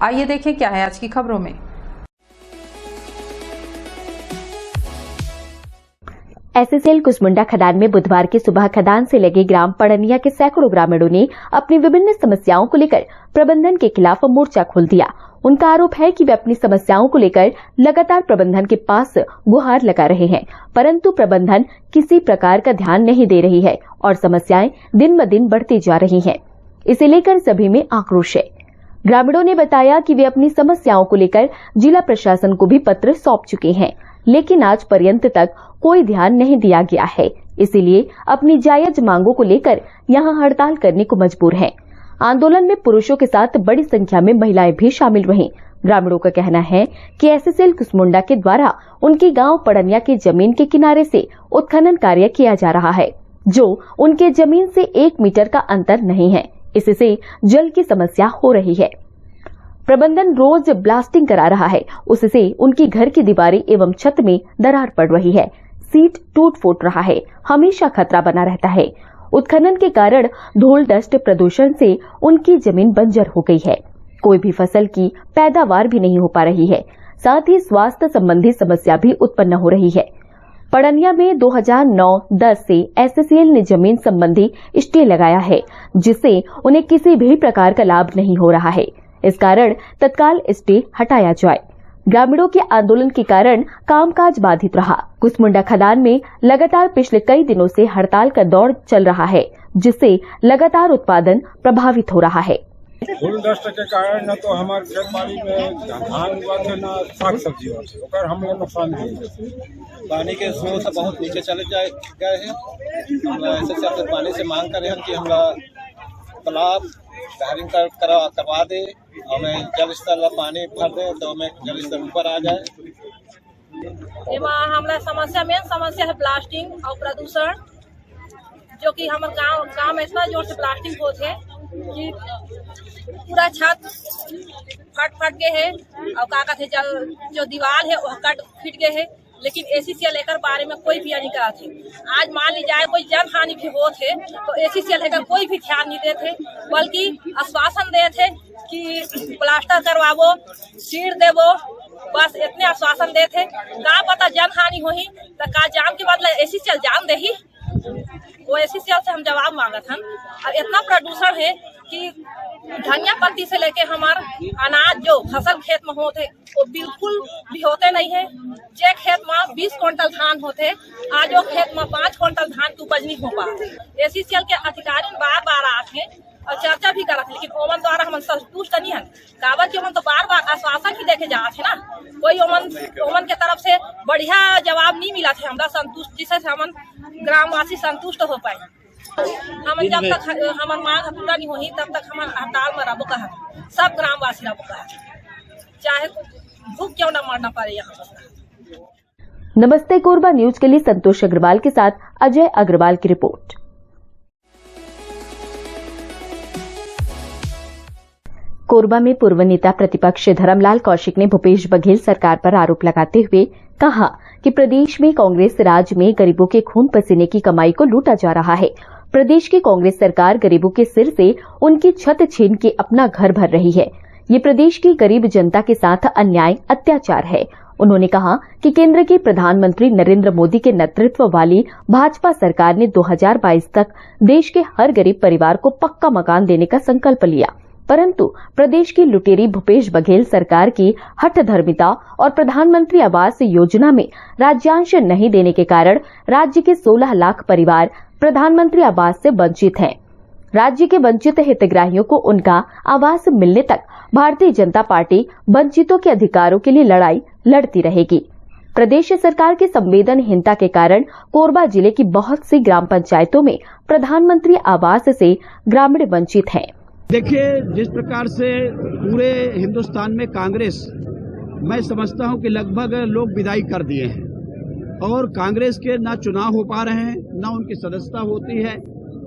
आइए देखें क्या है आज की खबरों में। एसएसएल कुसमुंडा खदान में बुधवार की सुबह खदान से लगे ग्राम पड़निया के सैकड़ों ग्रामीणों ने अपनी विभिन्न समस्याओं को लेकर प्रबंधन के खिलाफ मोर्चा खोल दिया। उनका आरोप है कि वे अपनी समस्याओं को लेकर लगातार प्रबंधन के पास गुहार लगा रहे हैं, परंतु प्रबंधन किसी प्रकार का ध्यान नहीं दे रही है और समस्याएं दिन ब दिन बढ़ती जा रही हैं। इसे लेकर सभी में आक्रोश है। ग्रामीणों ने बताया कि वे अपनी समस्याओं को लेकर जिला प्रशासन को भी पत्र सौंप चुके हैं, लेकिन आज पर्यंत तक कोई ध्यान नहीं दिया गया है। इसीलिए अपनी जायज मांगों को लेकर यहां हड़ताल करने को मजबूर हैं। आंदोलन में पुरुषों के साथ बड़ी संख्या में महिलाएं भी शामिल रहीं। ग्रामीणों का कहना है कि एसएसएल कुसमुंडा के द्वारा उनकी गांव पड़निया की जमीन के किनारे से उत्खनन कार्य किया जा रहा है, जो उनके जमीन से 1 मीटर का अंतर नहीं है। इससे जल की समस्या हो रही है। प्रबंधन रोज ब्लास्टिंग करा रहा है, उससे उनकी घर की दीवारें एवं छत में दरार पड़ रही है, सीट टूट फूट रहा है, हमेशा खतरा बना रहता है। उत्खनन के कारण धूल डस्ट प्रदूषण से उनकी जमीन बंजर हो गई है, कोई भी फसल की पैदावार भी नहीं हो पा रही है। साथ ही स्वास्थ्य संबंधी समस्या भी उत्पन्न हो रही है। पड़निया में 2009-10 से एसएसएल ने जमीन संबंधी स्टे लगाया है, जिससे उन्हें किसी भी प्रकार का लाभ नहीं हो रहा है। इस कारण तत्काल स्टे हटाया जाए। ग्रामीणों के आंदोलन के कारण कामकाज बाधित रहा। कुसमुंडा खदान में लगातार पिछले कई दिनों से हड़ताल का दौर चल रहा है, जिससे लगातार उत्पादन प्रभावित हो रहा है। धूल डस्ट के कारण न तो हमारे खेत बाड़ी में धान हुआ थे न साग सब्जी हुआ थे, ओकर हम लोग नुकसान हुए। पानी के स्रोत बहुत नीचे चले गए हैं। हम एसएसएल से पानी से मांग करे हैं कि हम तालाब वायरिंग करवा दे, हमें जल स्तर पानी भर दे तो हमें जल स्तर ऊपर आ जाए। हमारा समस्या मेन समस्या है ब्लास्टिंग और प्रदूषण, जो कि हमारे गांव में इतना जोर से ब्लास्टिंग होते है कि पूरा छत फट गए है और का कहते जो दीवार है वह फिट गए है, लेकिन एसीसीएल लेकर बारे में कोई भी नहीं करा थे। आज मान ली जाए कोई जन हानि भी हो थे तो एसीसीएल लेकर कोई भी ध्यान नहीं देते, बल्कि आश्वासन दे थे कि प्लास्टर करवाओ, सीट देवो, बस इतने आश्वासन दे थे। का पता जन हानि हुई तो का जान के बदले एसीसीएल जान दे ही, वो एसीसीएल से हम जवाब मांगत हन। अब इतना प्रदूषण है कि धनिया पत्ती से लेके हमारे अनाज जो फसल खेत में होते वो बिल्कुल भी होते नहीं है। जे खेत में 20 क्विंटल धान होते, आज वो खेत में 5 क्विंटल धान की उपज नहीं हो पा। एसीसीएल के अधिकारी बार आते हैं और चर्चा भी करते, लेकिन ओमन द्वारा हम संतुष्ट नहीं है। कागज के ओमन तो बार आश्वासन ही देखे जाते है ना, कोई ओमन के तरफ से बढ़िया जवाब नहीं मिला थे हमरा संतुष्ट, जिससे हम ग्रामवासी संतुष्ट हो पाए। हम जब तक हमार मांग पूरा नहीं होही तब तक हम हड़ताल में रहबो कहा, सब ग्रामवासी रहबो कहा, चाहे भूख क्यों न मरना पड़े यहाँ। नमस्ते कोरबा न्यूज के लिए संतोष अग्रवाल के साथ अजय अग्रवाल की रिपोर्ट। कोरबा में पूर्व नेता प्रतिपक्ष धर्मलाल कौशिक ने भूपेश बघेल सरकार पर आरोप लगाते हुए कहा कि प्रदेश में कांग्रेस राज में गरीबों के खून पसीने की कमाई को लूटा जा रहा है। प्रदेश की कांग्रेस सरकार गरीबों के सिर से उनकी छत छीन के अपना घर भर रही है। ये प्रदेश की गरीब जनता के साथ अन्याय अत्याचार है। उन्होंने कहा कि केंद्र के प्रधानमंत्री नरेंद्र मोदी के नेतृत्व वाली भाजपा सरकार ने 2022 तक देश के हर गरीब परिवार को पक्का मकान देने का संकल्प लिया, परंतु प्रदेश की लुटेरी भूपेश बघेल सरकार की हठधर्मिता और प्रधानमंत्री आवास योजना में राज्यांश नहीं देने के कारण राज्य के 16 लाख परिवार प्रधानमंत्री आवास से वंचित हैं। राज्य के वंचित हितग्राहियों को उनका आवास मिलने तक भारतीय जनता पार्टी वंचितों के अधिकारों के लिए लड़ाई लड़ती रहेगी। प्रदेश सरकार की संवेदनहीनता के कारण कोरबा जिले की बहुत सी ग्राम पंचायतों में प्रधानमंत्री आवास से ग्रामीण वंचित हैं। देखिए, जिस प्रकार से पूरे हिंदुस्तान में कांग्रेस, मैं समझता हूं कि लगभग लोग विदाई कर दिए हैं और कांग्रेस के ना चुनाव हो पा रहे हैं, ना उनकी सदस्यता होती है।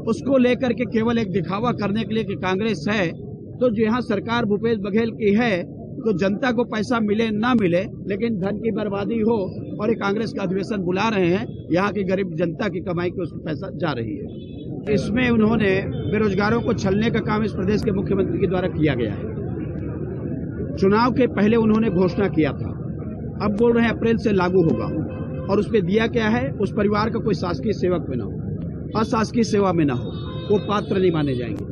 उसको लेकर के केवल एक दिखावा करने के लिए कि कांग्रेस है, तो जो यहाँ सरकार भूपेश बघेल की है तो जनता को पैसा मिले ना मिले, लेकिन धन की बर्बादी हो और ये कांग्रेस का अधिवेशन बुला रहे हैं, यहाँ की गरीब जनता की कमाई को उसको पैसा जा रही है। इसमें उन्होंने बेरोजगारों को छलने का काम इस प्रदेश के मुख्यमंत्री के द्वारा किया गया है। चुनाव के पहले उन्होंने घोषणा किया था, अब बोल रहे हैं अप्रैल से लागू होगा। और उसमें दिया क्या है, उस परिवार का कोई शासकीय सेवक में ना हो, अशासकीय सेवा में ना हो, वो पात्र नहीं माने जाएंगे।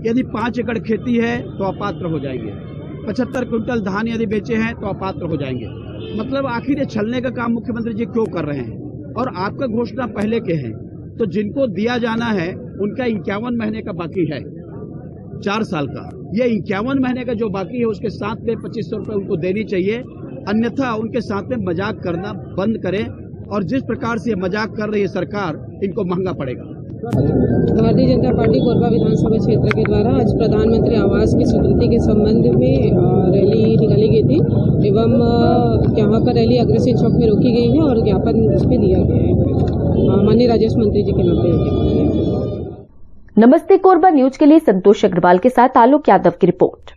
यदि 5 एकड़ खेती है तो अपात्र हो जाएंगे, 75 क्विंटल धान यदि बेचे हैं तो अपात्र हो जाएंगे। मतलब आखिर ये छलने का काम मुख्यमंत्री जी क्यों कर रहे हैं? और आपका घोषणा पहले के हैं, तो जिनको दिया जाना है उनका 51 महीने का बाकी है, 4 साल का। ये 51 महीने का जो बाकी है उसके साथ में 2500 रुपये उनको देनी चाहिए, अन्यथा उनके साथ में मजाक करना बंद करें। और जिस प्रकार से मजाक कर रही है सरकार, इनको महंगा पड़ेगा। भारतीय जनता पार्टी कोरबा विधानसभा क्षेत्र के द्वारा आज प्रधानमंत्री आवास की स्वीकृति के संबंध में रैली निकाली गई थी एवं यहाँ पर रैली अग्रसेन चौक में रोकी गई है और ज्ञापन उस पर दिया गया है, माननीय राजेश मंत्री जी के नाम पे। नमस्ते कोरबा न्यूज के लिए संतोष अग्रवाल के साथ आलोक यादव की रिपोर्ट।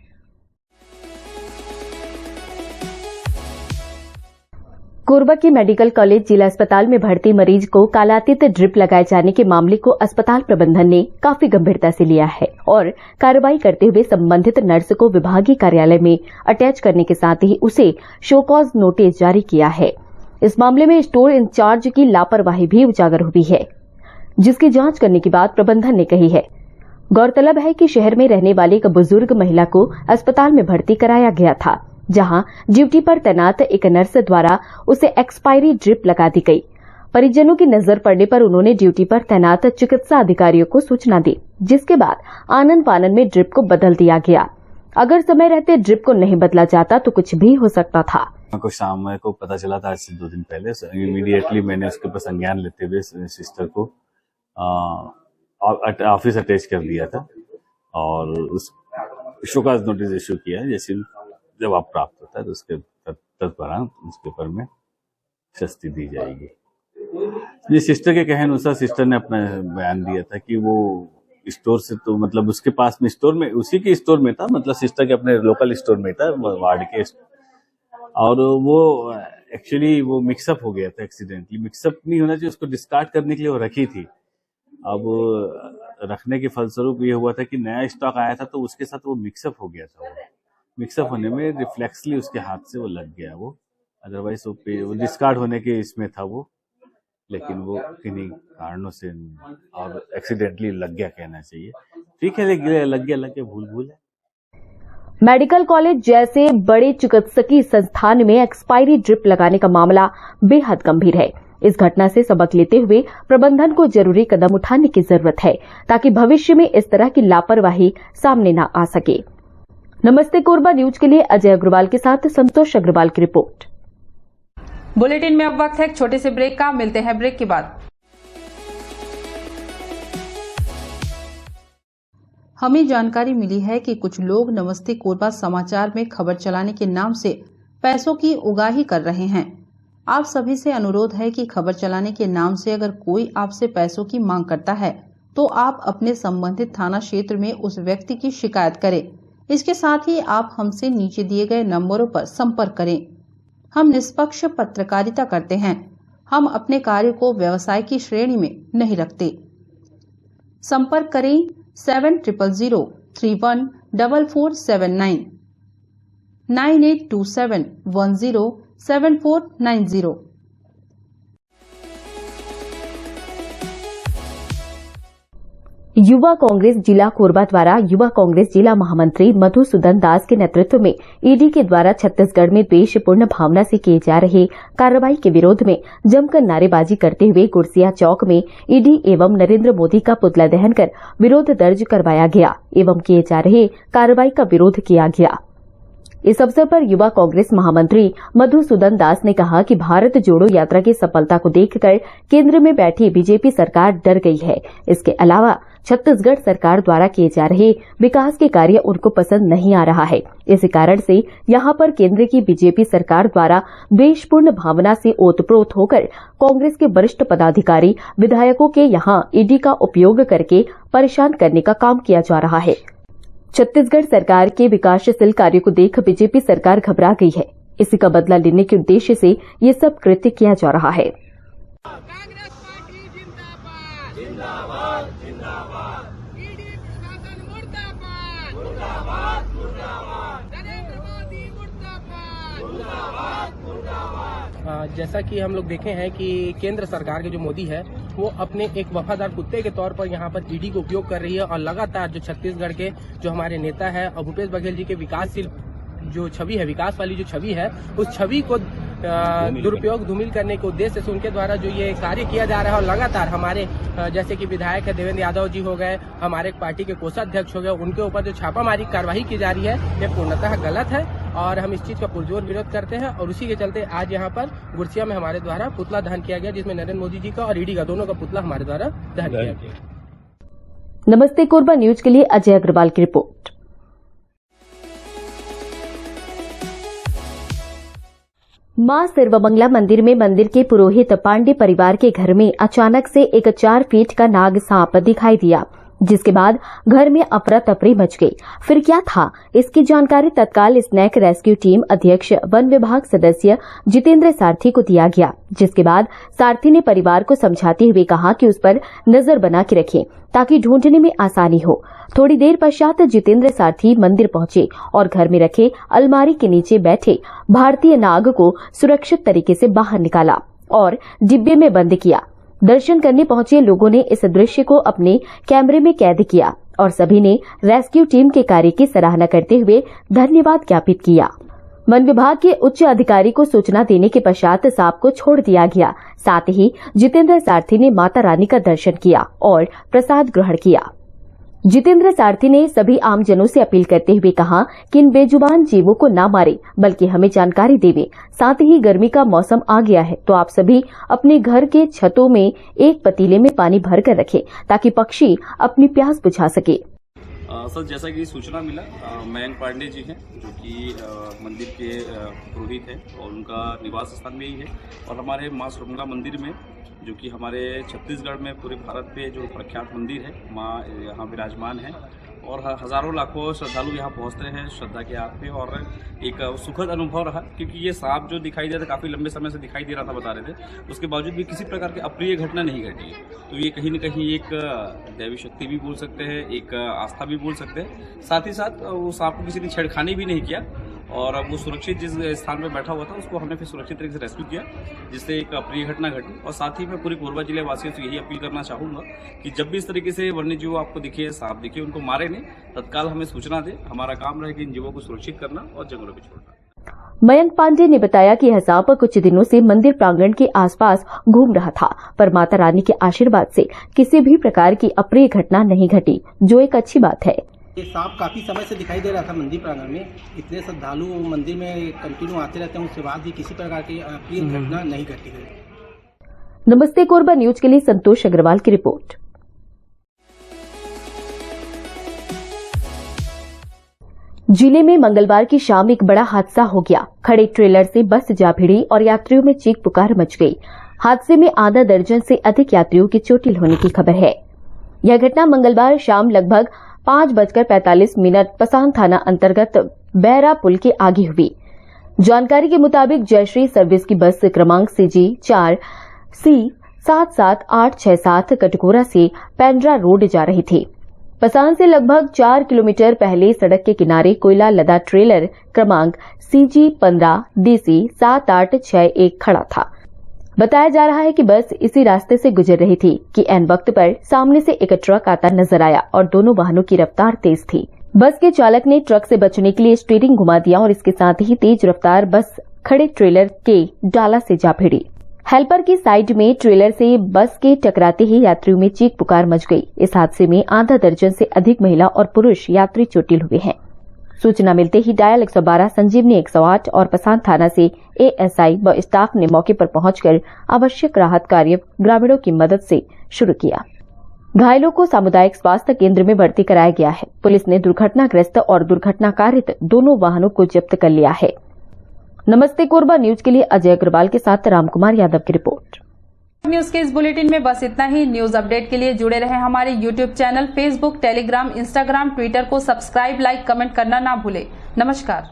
कोरबा के मेडिकल कॉलेज जिला अस्पताल में भर्ती मरीज को कालातीत ड्रिप लगाए जाने के मामले को अस्पताल प्रबंधन ने काफी गंभीरता से लिया है और कार्रवाई करते हुए संबंधित नर्स को विभागीय कार्यालय में अटैच करने के साथ ही उसे शो कॉज नोटिस जारी किया है। इस मामले में स्टोर इंचार्ज की लापरवाही भी उजागर हुई है, जिसकी जांच करने की बात प्रबंधन ने कही है। गौरतलब है कि शहर में रहने वाली एक बुजुर्ग महिला को अस्पताल में भर्ती कराया गया था, जहां ड्यूटी पर तैनात एक नर्स द्वारा उसे एक्सपायरी ड्रिप लगा दी गई। परिजनों की नजर पड़ने पर उन्होंने ड्यूटी पर तैनात चिकित्सा अधिकारियों को सूचना दी, जिसके बाद आनन फानन में ड्रिप को बदल दिया गया। अगर समय रहते ड्रिप को नहीं बदला जाता तो कुछ भी हो सकता था। को शाम को पता चला था, आज से 2 दिन पहले इमीडिएटली मैंने उसके ऊपर संज्ञान लेते हुए सिस्टर को ऑफिस अटैच कर दिया था और उस शो कॉज नोटिस इश्यू किया है। जैसे जवाब प्राप्त होता है तो उसके तत्परान उसके ऊपर में शास्ति दी जाएगी। ये सिस्टर के कहने अनुसार सिस्टर ने अपना बयान दिया था कि वो स्टोर से, तो मतलब उसके पास में स्टोर में, उसी के स्टोर में था, मतलब सिस्टर के अपने लोकल स्टोर में था वार्ड के, और वो एक्चुअली वो मिक्सअप हो गया था एक्सीडेंटली। मिक्सअप नहीं होना चाहिए, उसको डिस्कार्ड करने के लिए वो रखी थी। अब रखने के फलस्वरूप ये हुआ था कि नया स्टॉक आया था तो उसके साथ वो मिक्सअप हो गया था। वो मिक्सअप होने में रिफ्लेक्सली उसके हाथ से वो लग गया, वो अदरवाइज वो डिस्कार्ड होने के इसमें था वो, लेकिन वो किन्हीं कारणों से और एक्सीडेंटली लग गया कहना चाहिए। ठीक है, लग गया भूल है। मेडिकल कॉलेज जैसे बड़े चिकित्सकीय संस्थान में एक्सपायरी ड्रिप लगाने का मामला बेहद गंभीर है। इस घटना से सबक लेते हुए प्रबंधन को जरूरी कदम उठाने की जरूरत है, ताकि भविष्य में इस तरह की लापरवाही सामने न आ सके। नमस्ते कोरबा न्यूज के लिए अजय अग्रवाल के साथ संतोष अग्रवाल की रिपोर्ट। बुलेटिन में अब वक्त है एक छोटे से ब्रेक का, मिलते हैं ब्रेक के बाद। हमें जानकारी मिली है कि कुछ लोग नमस्ते कोरबा समाचार में खबर चलाने के नाम से पैसों की उगाही कर रहे हैं। आप सभी से अनुरोध है कि खबर चलाने के नाम से अगर कोई आपसे पैसों की मांग करता है तो आप अपने संबंधित थाना क्षेत्र में उस व्यक्ति की शिकायत करें। इसके साथ ही आप हमसे नीचे दिए गए नंबरों पर संपर्क करें। हम निष्पक्ष पत्रकारिता करते हैं, हम अपने कार्य को व्यवसाय की श्रेणी में नहीं रखते। संपर्क करें 7000314479 9827107490। युवा कांग्रेस जिला कोरबा द्वारा युवा कांग्रेस जिला महामंत्री मधुसूदन दास के नेतृत्व में ईडी के द्वारा छत्तीसगढ़ में द्वेषपूर्ण भावना से किए जा रहे कार्रवाई के विरोध में जमकर नारेबाजी करते हुए गुरसिया चौक में ईडी एवं नरेंद्र मोदी का पुतला दहन कर विरोध दर्ज करवाया गया एवं किए जा रहे कार्रवाई का विरोध किया गया। इस अवसर पर युवा कांग्रेस महामंत्री मधुसूदन दास ने कहा कि भारत जोड़ो यात्रा की सफलता को देखकर केंद्र में बैठी बीजेपी सरकार डर गई है। इसके अलावा छत्तीसगढ़ सरकार द्वारा किए जा रहे विकास के कार्य उनको पसंद नहीं आ रहा है। इसी कारण से यहां पर केंद्र की बीजेपी सरकार द्वारा द्वेषपूर्ण भावना से ओतप्रोत होकर कांग्रेस के वरिष्ठ पदाधिकारी विधायकों के यहां ईडी का उपयोग करके परेशान करने का काम किया जा रहा है। छत्तीसगढ़ सरकार के विकासशील कार्य को देख बीजेपी सरकार घबरा गई है। इसी का बदला लेने के उद्देश्य से ये सब कृत्य किया जा रहा है। कांग्रेस पार्टी जिंदाबाद जिंदाबाद जिंदाबाद, ईडी प्रशासन मुर्दाबाद मुर्दाबाद मुर्दाबाद, नरेंद्र मोदी जैसा कि हम लोग देखे हैं कि केंद्र सरकार के जो मोदी है वो अपने एक वफादार कुत्ते के तौर पर यहाँ पर ईडी को उपयोग कर रही है और लगातार जो छत्तीसगढ़ के जो हमारे नेता है और भूपेश बघेल जी के विकासशील जो छवि है, विकास वाली जो छवि है, उस छवि को दुरुपयोग धूमिल करने के उद्देश्य से उनके द्वारा जो ये कार्य किया जा रहा है और लगातार हमारे जैसे कि विधायक है देवेंद्र यादव जी हो गए, हमारे पार्टी के कोषाध्यक्ष हो गए, उनके ऊपर जो छापामारी कार्रवाई की जा रही है ये पूर्णतः गलत है और हम इस चीज का पुरजोर विरोध करते हैं। और उसी के चलते आज यहाँ पर गुरसिया में हमारे द्वारा पुतला दहन किया गया, जिसमें नरेंद्र मोदी जी का और ईडी का दोनों का पुतला हमारे द्वारा दहन किया गया। नमस्ते कोरबा न्यूज के लिए अजय अग्रवाल की रिपोर्ट। मां सर्वमंगला मंदिर में मंदिर के पुरोहित पांडे परिवार के घर में अचानक से एक 4 फीट का नाग सांप दिखाई दिया, जिसके बाद घर में अफरा तफरी मच गई। फिर क्या था, इसकी जानकारी तत्काल स्नैक रेस्क्यू टीम अध्यक्ष वन विभाग सदस्य जितेंद्र सारथी को दिया गया, जिसके बाद सारथी ने परिवार को समझाते हुए कहा कि उस पर नजर बना के रखें ताकि ढूंढने में आसानी हो। थोड़ी देर पश्चात जितेंद्र सारथी मंदिर पहुंचे और घर में रखे अलमारी के नीचे बैठे भारतीय नाग को सुरक्षित तरीके से बाहर निकाला और डिब्बे में बंद किया। दर्शन करने पहुंचे लोगों ने इस दृश्य को अपने कैमरे में कैद किया और सभी ने रेस्क्यू टीम के कार्य की सराहना करते हुए धन्यवाद ज्ञापित किया। वन विभाग के उच्च अधिकारी को सूचना देने के पश्चात सांप को छोड़ दिया गया। साथ ही जितेंद्र सारथी ने माता रानी का दर्शन किया और प्रसाद ग्रहण किया। जितेंद्र सारथी ने सभी आमजनों से अपील करते हुए कहा कि इन बेजुबान जीवों को न मारे बल्कि हमें जानकारी देवें। साथ ही गर्मी का मौसम आ गया है तो आप सभी अपने घर के छतों में एक पतीले में पानी भर कर रखें ताकि पक्षी अपनी प्यास बुझा सके। सर, जैसा कि सूचना मिला, मयंक पांडे जी हैं जो कि मंदिर के पुरोहित हैं और उनका निवास स्थान में ही है और हमारे मां सर्वमंगला मंदिर में जो कि हमारे छत्तीसगढ़ में पूरे भारत पे जो प्रख्यात मंदिर है, माँ यहाँ विराजमान है और हज़ारों लाखों श्रद्धालु यहाँ पहुँचते हैं श्रद्धा के हाथ पे। और एक सुखद अनुभव रहा क्योंकि ये सांप जो दिखाई दे रहा था काफ़ी लंबे समय से दिखाई दे रहा था, बता रहे थे, उसके बावजूद भी किसी प्रकार की अप्रिय घटना नहीं घटी है। तो ये कहीं न कहीं एक दैवी शक्ति भी बोल सकते हैं, एक आस्था भी बोल सकते हैं। साथ ही साथ वो सांप को किसी ने छेड़खानी भी नहीं किया और वो सुरक्षित जिस स्थान पर बैठा हुआ था उसको हमने फिर सुरक्षित तरीके से रेस्क्यू किया, जिससे एक अप्रिय घटना घटी। और साथ ही मैं पूरे कोरबा जिले वासियों से यही अपील करना चाहूँगा कि जब भी इस तरीके से वन्य जीव आपको दिखे, सांप दिखे, उनको मारे नहीं, तत्काल हमें सूचना दे। हमारा काम रहेगा इन जीवों को सुरक्षित करना और जंगलों में छोड़ना। मयंक पांडे ने बताया कि यह सांप कुछ दिनों से मंदिर प्रांगण के आसपास घूम रहा था, पर माता रानी के आशीर्वाद से किसी भी प्रकार की अप्रिय घटना नहीं घटी, जो एक अच्छी बात है। ये सांप काफी समय से दिखाई दे रहा था मंदिर प्रांगण में। इतने श्रद्धालु मंदिर में कंटिन्यू आते रहते हैं, उसके बाद भी किसी प्रकार की अप्रिय घटना नहीं घटी गई। नमस्ते कोरबा न्यूज के लिए संतोष अग्रवाल की रिपोर्ट। जिले में मंगलवार की शाम एक बड़ा हादसा हो गया। खड़े ट्रेलर से बस जा भिड़ी और यात्रियों में चीख पुकार मच गई। हादसे में आधा दर्जन से अधिक यात्रियों की चोटिल होने की खबर है। यह घटना मंगलवार शाम लगभग 5:45 पसान थाना अंतर्गत बैरा पुल के आगे हुई। जानकारी के मुताबिक जयश्री सर्विस की बस क्रमांक CG4 C77867 कटघोरा से पेंड्रा रोड जा रही थी। पसान से लगभग 4 किलोमीटर पहले सड़क के किनारे कोयला लदा ट्रेलर क्रमांक CG15 DC 7861 खड़ा था। बताया जा रहा है कि बस इसी रास्ते से गुजर रही थी कि ऐन वक्त पर सामने से एक ट्रक आता नजर आया और दोनों वाहनों की रफ्तार तेज थी। बस के चालक ने ट्रक से बचने के लिए स्टीयरिंग घुमा दिया और इसके साथ ही तेज रफ्तार बस खड़े ट्रेलर के डाला से जा भिड़ी। हेल्पर की साइड में ट्रेलर से बस के टकराते ही यात्रियों में चीख पुकार मच गई। इस हादसे में आधा दर्जन से अधिक महिला और पुरुष यात्री चोटिल हुए हैं। सूचना मिलते ही डायल 112, संजीवनी 108 और पसान थाना से ASI व स्टाफ ने मौके पर पहुंचकर आवश्यक राहत कार्य ग्रामीणों की मदद से शुरू किया। घायलों को सामुदायिक स्वास्थ्य केंद्र में भर्ती कराया गया है। पुलिस ने दुर्घटनाग्रस्त और दुर्घटना कारित दोनों वाहनों को जब्त कर लिया है। नमस्ते कोरबा न्यूज के लिए अजय अग्रवाल के साथ रामकुमार यादव की रिपोर्ट। न्यूज के इस बुलेटिन में बस इतना ही। न्यूज अपडेट के लिए जुड़े रहें हमारे YouTube channel, Facebook, Telegram, Instagram, Twitter को सब्सक्राइब, लाइक, कमेंट करना ना भूलें। नमस्कार।